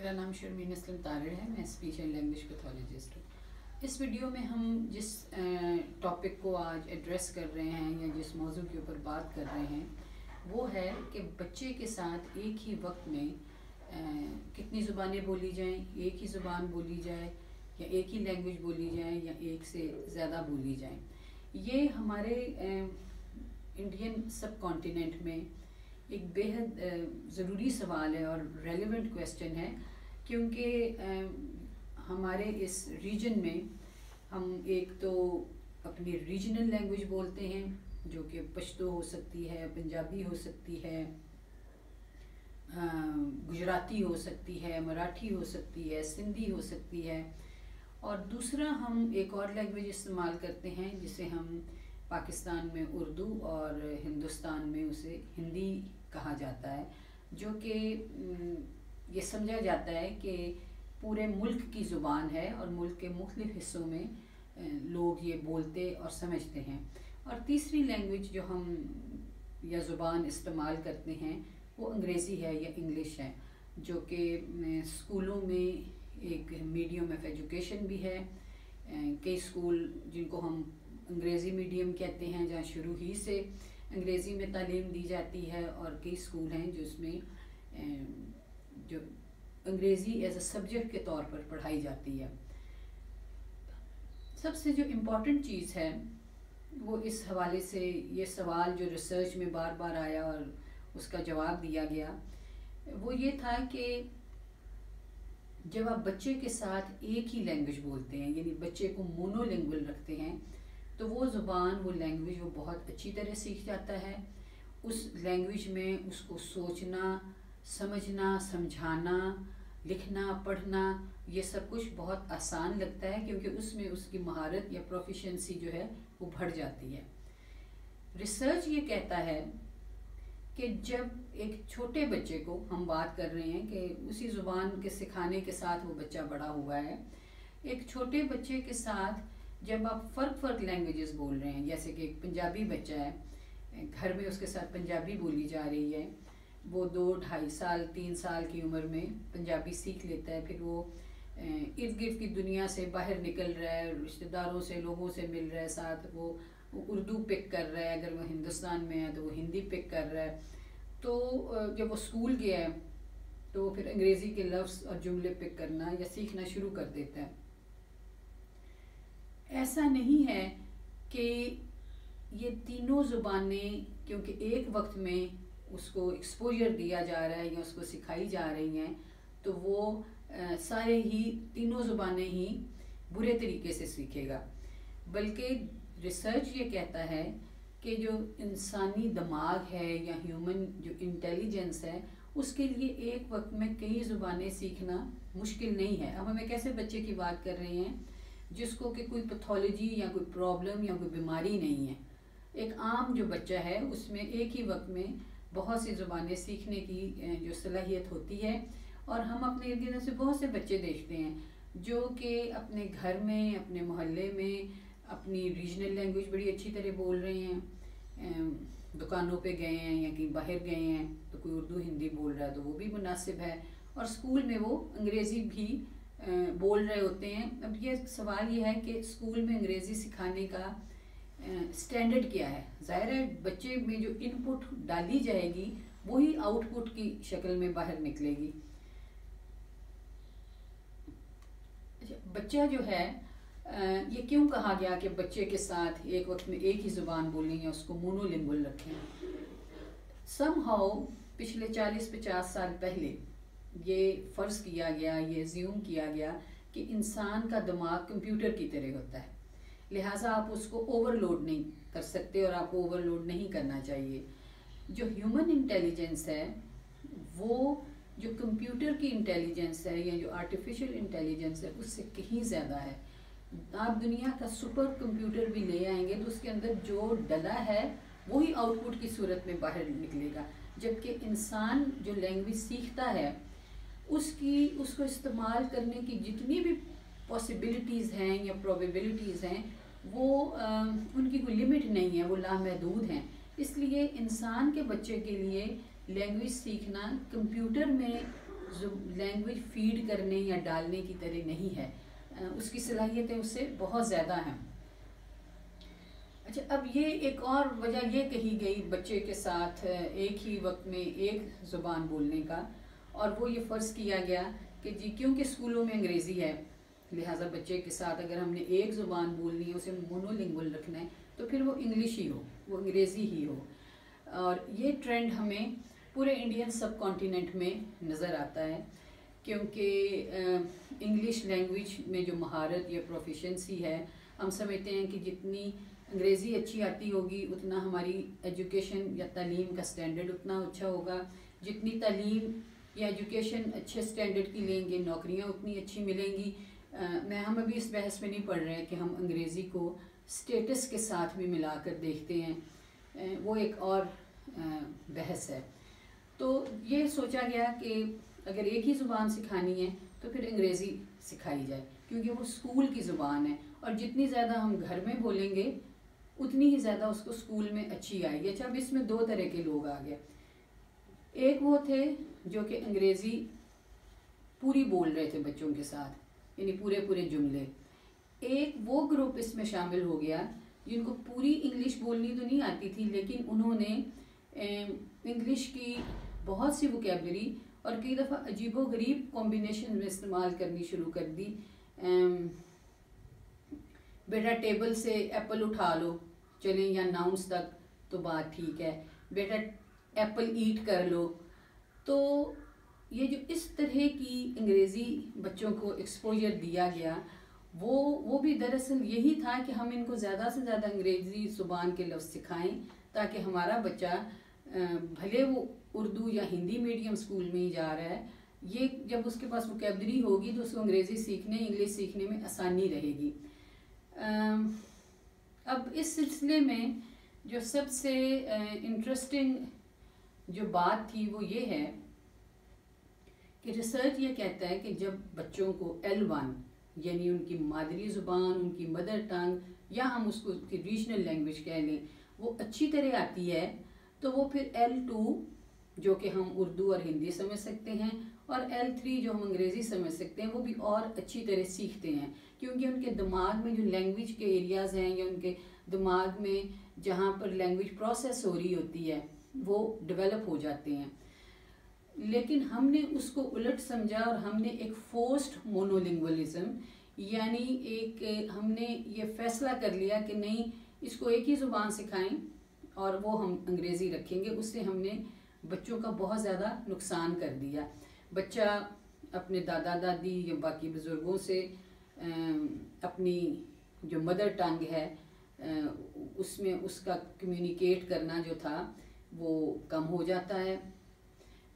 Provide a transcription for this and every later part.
मेरा नाम शर्मीन असलम तारड़ है। मैं स्पीच एंड लैंग्वेज पैथोलॉजिस्ट हूँ। इस वीडियो में हम जिस टॉपिक को आज एड्रेस कर रहे हैं या जिस मौजू के ऊपर बात कर रहे हैं वो है कि बच्चे के साथ एक ही वक्त में कितनी ज़ुबानें बोली जाएं, एक ही ज़ुबान बोली जाए या एक ही लैंग्वेज बोली जाए या एक से ज़्यादा बोली जाए। ये हमारे इंडियन सब कॉन्टिनेंट में एक बेहद ज़रूरी सवाल है और रेलेवेंट क्वेश्चन है, क्योंकि हमारे इस रीजन में हम एक तो अपनी रीजनल लैंग्वेज बोलते हैं जो कि पश्तो हो सकती है, पंजाबी हो सकती है, गुजराती हो सकती है, मराठी हो सकती है, सिंधी हो सकती है। और दूसरा हम एक और लैंग्वेज इस्तेमाल करते हैं जिसे हम पाकिस्तान में उर्दू और हिंदुस्तान में उसे हिंदी कहा जाता है, जो कि ये समझा जाता है कि पूरे मुल्क की ज़ुबान है और मुल्क के मुख्तलिफ़ हिस्सों में लोग ये बोलते और समझते हैं। और तीसरी लैंग्वेज जो हम या ज़ुबान इस्तेमाल करते हैं वो अंग्रेज़ी है या इंग्लिश है, जो कि स्कूलों में एक मीडियम ऑफ एजुकेशन भी है। कई स्कूल जिनको हम अंग्रेज़ी मीडियम कहते हैं जहाँ शुरू ही से अंग्रेज़ी में तालीम दी जाती है, और कई स्कूल हैं जिसमें जो अंग्रेज़ी एज अ सब्जेक्ट के तौर पर पढ़ाई जाती है। सबसे जो इम्पॉर्टेंट चीज़ है वो इस हवाले से ये सवाल जो रिसर्च में बार बार आया और उसका जवाब दिया गया वो ये था कि जब आप बच्चे के साथ एक ही लैंग्वेज बोलते हैं, यानी बच्चे को मोनोलिंगुअल रखते हैं, तो वो ज़ुबान वो लैंग्वेज वो बहुत अच्छी तरह सीख जाता है। उस लैंग्वेज में उसको सोचना, समझना, समझाना, लिखना, पढ़ना ये सब कुछ बहुत आसान लगता है, क्योंकि उसमें उसकी महारत या प्रोफिशिएंसी जो है वो बढ़ जाती है। रिसर्च ये कहता है कि जब एक छोटे बच्चे को हम बात कर रहे हैं कि उसी ज़ुबान के सिखाने के साथ वो बच्चा बड़ा हुआ है, एक छोटे बच्चे के साथ जब आप फ़र्क लैंग्वेजेस बोल रहे हैं, जैसे कि एक पंजाबी बच्चा है, घर में उसके साथ पंजाबी बोली जा रही है, वो 2, 2.5 साल 3 साल की उम्र में पंजाबी सीख लेता है, फिर वो इर्द गिर्द की दुनिया से बाहर निकल रहा है, रिश्तेदारों से, लोगों से मिल रहा है, साथ वो उर्दू पिक कर रहा है, अगर वो हिंदुस्तान में है तो वो हिंदी पिक कर रहा है। तो जब वो स्कूल गया है तो वो फिर अंग्रेज़ी के लफ्ज़ और जुमले पिक करना या सीखना शुरू कर देता है। ऐसा नहीं है कि ये तीनों ज़ुबानें क्योंकि एक वक्त में उसको एक्सपोजर दिया जा रहा है या उसको सिखाई जा रही हैं तो वो सारे ही तीनों ज़ुबानें ही बुरे तरीके से सीखेगा। बल्कि रिसर्च ये कहता है कि जो इंसानी दिमाग है या ह्यूमन जो इंटेलिजेंस है उसके लिए एक वक्त में कई ज़ुबानें सीखना मुश्किल नहीं है। अब हम एक ऐसे बच्चे की बात कर रहे हैं जिसको कि कोई पैथोलॉजी या कोई प्रॉब्लम या कोई बीमारी नहीं है। एक आम जो बच्चा है उसमें एक ही वक्त में बहुत सी ज़ुबानें सीखने की जो सलाहियत होती है। और हम अपने इर्द गिर्द से बहुत से बच्चे देखते हैं जो कि अपने घर में, अपने मोहल्ले में अपनी रीजनल लैंग्वेज बड़ी अच्छी तरह बोल रहे हैं। दुकानों पे गए हैं या कहीं बाहर गए हैं तो कोई उर्दू हिंदी बोल रहा है तो वो भी मुनासिब है, और स्कूल में वो अंग्रेज़ी भी बोल रहे होते हैं। अब ये सवाल ये है कि स्कूल में अंग्रेज़ी सिखाने का स्टैंडर्ड क्या है। ज़ाहिर है बच्चे में जो इनपुट डाली जाएगी वही आउटपुट की शक्ल में बाहर निकलेगी। बच्चा जो है ये क्यों कहा गया कि बच्चे के साथ एक वक्त में एक ही ज़ुबान बोलें या उसको मोनोलिंगुअल रखें। समहाउ पिछले 40-50 साल पहले ये फ़र्ज़ किया गया, ये अज्यूम किया गया कि इंसान का दिमाग कंप्यूटर की तरह होता है, लिहाजा आप उसको ओवरलोड नहीं कर सकते और आपको ओवरलोड नहीं करना चाहिए। जो ह्यूमन इंटेलिजेंस है वो जो कंप्यूटर की इंटेलिजेंस है या जो आर्टिफिशियल इंटेलिजेंस है उससे कहीं ज़्यादा है। आप दुनिया का सुपर कंप्यूटर भी ले आएंगे तो उसके अंदर जो डला है वही आउटपुट की सूरत में बाहर निकलेगा, जबकि इंसान जो लैंग्वेज सीखता है उसको इस्तेमाल करने की जितनी भी पॉसिबिलिटीज़ हैं या प्रोबेबिलिटीज़ हैं वो उनकी कोई लिमिट नहीं है, वो लामहदूद हैं। इसलिए इंसान के बच्चे के लिए लैंग्वेज सीखना कंप्यूटर में लैंग्वेज फीड करने या डालने की तरह नहीं है, उसकी सलाहियतें उससे बहुत ज़्यादा हैं। अच्छा, अब ये एक और वजह ये कही गई बच्चे के साथ एक ही वक्त में एक ज़ुबान बोलने का, और वो ये फ़र्ज़ किया गया कि जी क्योंकि स्कूलों में अंग्रेज़ी है, लिहाजा बच्चे के साथ अगर हमने एक ज़ुबान बोलनी है, उसे मोनोलिंगुअल रखना है, तो फिर वो इंग्लिश ही हो, वो अंग्रेज़ी ही हो। और ये ट्रेंड हमें पूरे इंडियन सब कॉन्टिनेंट में नज़र आता है, क्योंकि इंग्लिश लैंग्वेज में जो महारत या प्रोफिशेंसी है, हम समझते हैं कि जितनी अंग्रेज़ी अच्छी आती होगी उतना हमारी एजुकेशन या तालीम का स्टैंडर्ड उतना अच्छा होगा, जितनी तालीम या एजुकेशन अच्छे स्टैंडर्ड की लेंगे नौकरियां उतनी अच्छी मिलेंगी। हम अभी इस बहस में नहीं पढ़ रहे हैं कि हम अंग्रेज़ी को स्टेटस के साथ भी मिलाकर देखते हैं, वो एक और बहस है। तो ये सोचा गया कि अगर एक ही ज़ुबान सिखानी है तो फिर अंग्रेज़ी सिखाई जाए, क्योंकि वो स्कूल की ज़ुबान है, और जितनी ज़्यादा हम घर में बोलेंगे उतनी ही ज़्यादा उसको स्कूल में अच्छी आएगी। अच्छा, अब इसमें दो तरह के लोग आ गए। एक वो थे जो कि अंग्रेज़ी पूरी बोल रहे थे बच्चों के साथ, यानी पूरे पूरे जुमले। एक वो ग्रुप इसमें शामिल हो गया जिनको पूरी इंग्लिश बोलनी तो नहीं आती थी, लेकिन उन्होंने इंग्लिश की बहुत सी वोकेबलरी और कई दफ़ा अजीबो गरीब कॉम्बिनेशन में इस्तेमाल करनी शुरू कर दी। बेटा टेबल से एप्पल उठा लो, चलें या नाउंस तक तो बात ठीक है, बेटा एप्पल ईट कर लो। तो ये जो इस तरह की अंग्रेज़ी बच्चों को एक्सपोजर दिया गया, वो भी दरअसल यही था कि हम इनको ज़्यादा से ज़्यादा अंग्रेज़ी ज़ुबान के लफ्ज़ सिखाएं, ताकि हमारा बच्चा भले वो उर्दू या हिंदी मीडियम स्कूल में ही जा रहा है, ये जब उसके पास वोकेबलरी होगी तो उसको अंग्रेज़ी सीखने इंग्लिश सीखने में आसानी रहेगी। अब इस सिलसिले में जो सबसे इंटरेस्टिंग जो बात थी वो ये है कि रिसर्च ये कहता है कि जब बच्चों को L1 यानी उनकी मादरी ज़ुबान, उनकी मदर टंग, या हम उसको उसकी रीजनल लैंग्वेज कह लें, वो अच्छी तरह आती है, तो वो फिर L2 जो कि हम उर्दू और हिंदी समझ सकते हैं, और L3 जो हम अंग्रेज़ी समझ सकते हैं, वो भी और अच्छी तरह सीखते हैं, क्योंकि उनके दिमाग में जो लैंग्वेज के एरियाज़ हैं या उनके दिमाग में जहाँ पर लैंग्वेज प्रोसेस हो रही होती है वो डेवलप हो जाते हैं। लेकिन हमने उसको उलट समझा और हमने एक फोर्स्ड मोनोलिंगुअलिज्म, यानी हमने ये फैसला कर लिया कि नहीं, इसको एक ही ज़ुबान सिखाएं और वो हम अंग्रेज़ी रखेंगे। उससे हमने बच्चों का बहुत ज़्यादा नुकसान कर दिया। बच्चा अपने दादा दादी या बाकी बुज़ुर्गों से अपनी जो मदर टंग है उसमें उसका कम्युनिकेट करना जो था वो कम हो जाता है।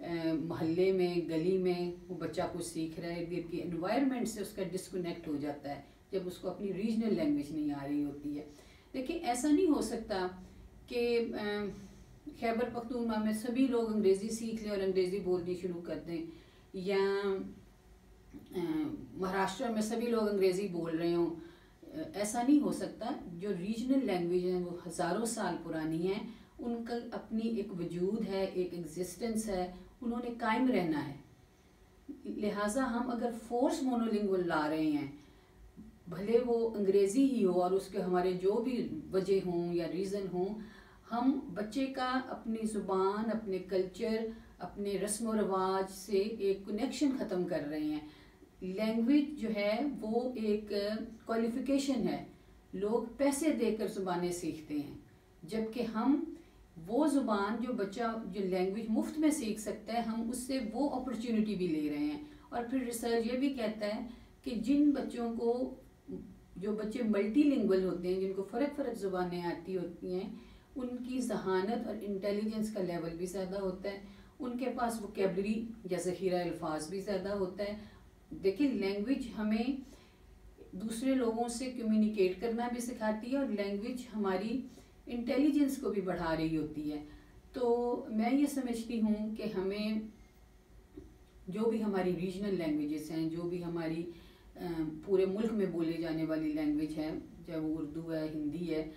मोहल्ले में, गली में वो बच्चा कुछ सीख रहा है, इर्द की एनवायरनमेंट से उसका डिस्कनेक्ट हो जाता है जब उसको अपनी रीजनल लैंग्वेज नहीं आ रही होती है। देखिए, ऐसा नहीं हो सकता कि खैबर पख्तूनख्वा में सभी लोग अंग्रेज़ी सीख लें और अंग्रेज़ी बोलनी शुरू कर दें, या महाराष्ट्र में सभी लोग अंग्रेज़ी बोल रहे हों। ऐसा नहीं हो सकता। जो रीजनल लैंग्वेज हैं वो हज़ारों साल पुरानी हैं, उनका अपनी एक वजूद है, एक एग्जिस्टेंस है, उन्होंने कायम रहना है। लिहाजा हम अगर फोर्स मोनोलिंगुअल ला रहे हैं, भले वो अंग्रेज़ी ही हो और उसके हमारे जो भी वजह हों या रीज़न हों, हम बच्चे का अपनी ज़ुबान, अपने कल्चर, अपने रस्म व रवाज से एक कनेक्शन ख़त्म कर रहे हैं। लैंग्वेज जो है वो एक क्वालिफ़िकेशन है, लोग पैसे देकर ज़ुबानें सीखते हैं, जबकि हम वो ज़ुबान जो बच्चा जो लैंग्वेज मुफ्त में सीख सकता है, हम उससे वो अपॉर्चुनिटी भी ले रहे हैं। और फिर रिसर्च ये भी कहता है कि जिन बच्चों को, जो बच्चे मल्टीलिंगुअल होते हैं, जिनको फ़र्क फ़र्क ज़ुबानें आती होती हैं, उनकी जहानत और इंटेलिजेंस का लेवल भी ज़्यादा होता है, उनके पास वोकेबलरी या ज़ख़ीरा अल्फाज भी ज़्यादा होता है। देखिए, लैंग्वेज हमें दूसरे लोगों से कम्युनिकेट करना भी सिखाती है और लैंग्वेज हमारी इंटेलिजेंस को भी बढ़ा रही होती है। तो मैं ये समझती हूँ कि हमें जो भी हमारी रीजनल लैंग्वेजेस हैं, जो भी हमारी पूरे मुल्क में बोले जाने वाली लैंग्वेज है, चाहे वो उर्दू है, हिंदी है,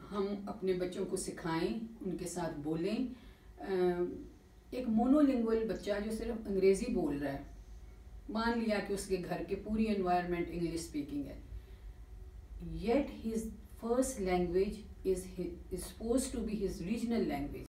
हम अपने बच्चों को सिखाएं, उनके साथ बोलें। एक मोनोलिंगुअल बच्चा जो सिर्फ अंग्रेज़ी बोल रहा है, मान लिया कि उसके घर के पूरी एनवायरनमेंट इंग्लिश स्पीकिंग है, yet his first language is supposed to be his regional language,